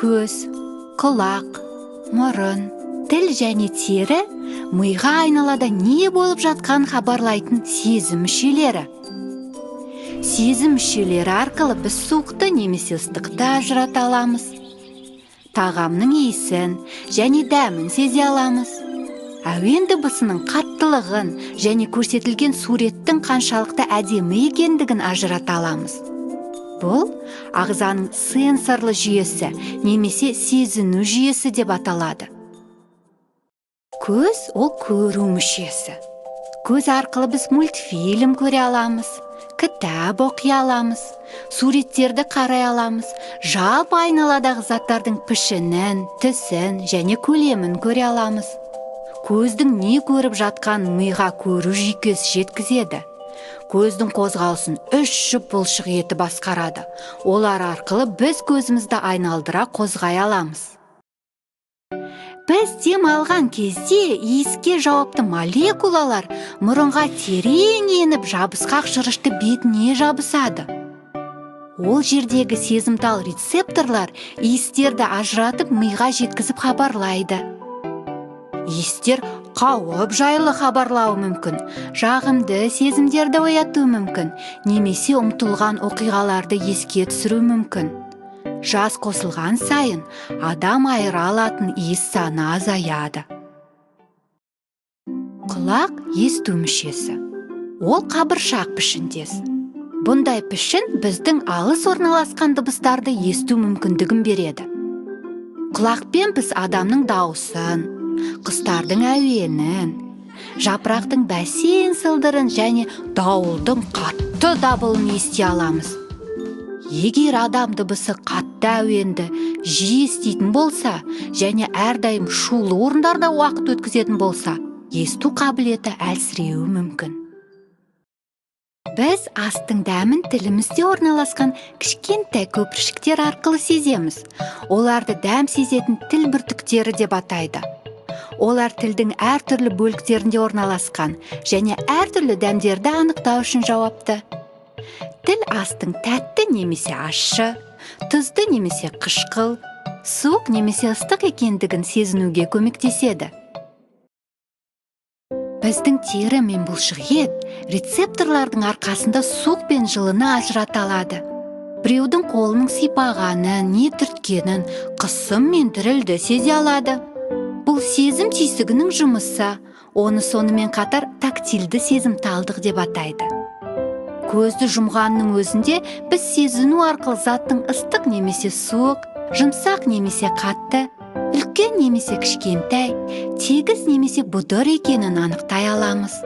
көз, құлақ, мұрын, тіл және тері миға айналада не болып жатқанын хабарлайтын сезім мүшелері. Сезім мүшелері арқылы біз суықты немесе ыстықты ажырата аламыз. Тағамның иісін және дәмін сезе аламыз. Әуен дыбысының қаттылығын және көрсетілген суреттің қаншалықты әдемі екендігін ажырата аламыз. Бұл ағзаның сенсорлы жүйесі немесе сезіну жүйесі деп аталады. Көз – ол көру мүшесі. Көз арқылы біз мультфильм көре аламыз, кітап оқи аламыз, суреттерді қарай аламыз, жалпы айналадағы заттардың пішінін, түсін және көлемін көре аламыз. Көздің не көріп жатқанын миға көру жүйкесі жеткізеді. Көздің қозғалысын 3 жұп бұлшық еті басқарады. Олар арқылы біз көзімізді айналдыра қозғай аламыз. Біз дем алған кезде иіске жауапты молекулалар мұрынға терең еніп жабысқақ шырышты бетіне жабысады. Ол жердегі сезімтал рецепторлар иістерді ажыратып миға жеткізіп хабарлайды. Иістер қауіп жайлы хабарлауы мүмкін, жағымды сезімдерді оятуы мүмкін, немесе ұмтылған оқиғаларды еске түсіру мүмкін. Жас қосылған сайын адам айыра алатын иіс саны азаяды. Құлақ есту мүшесі. Ол қабыршақ пішіндес. Бұндай пішін біздің алыс орналасқан дыбыстарды есту мүмкіндігін береді. Құлақпен біз адамның дауысын, құстардың әуенін, жапырақтың бәсең сылдырын және дауылдың қатты дабылын ести аламыз. Егер адам дыбысы қатты әуенді жиі еститін болса және әрдайым шулы орындарда уақыт өткізетін болса, есту қабілеті әлсіреуі мүмкін. Біз астың дәмін тілімізде орналасқан кішкентай көпіршіктер арқылы сеземіз. Оларды дәм сезетін тіл бүртіктері деп атайды. Олар тілдің әртүрлі бөліктерінде орналасқан және әртүрлі дәмдерді анықтау үшін жауапты. Тіл астың тәтті немесе ащы, тұзды немесе қышқыл, суық немесе ыстық екендігін сезінуге көмектеседі. Біздің тері мен бұлшық ет рецепторлардың арқасында суық пен жылыны ажырата алады. Біреудің қолының сипағанын, не түрткенін, қысым мен дірілді сезе алады. Бұл сезім түйсігінің жұмысы, оны сонымен қатар тактильді сезімталдық деп атайды. Көзді жұмғанның өзінде біз сезіну арқылы заттың ыстық немесе суық, жұмсақ немесе қатты, үлкен немесе кішкентай, тегіс немесе бұдыр екенін анықтай аламыз.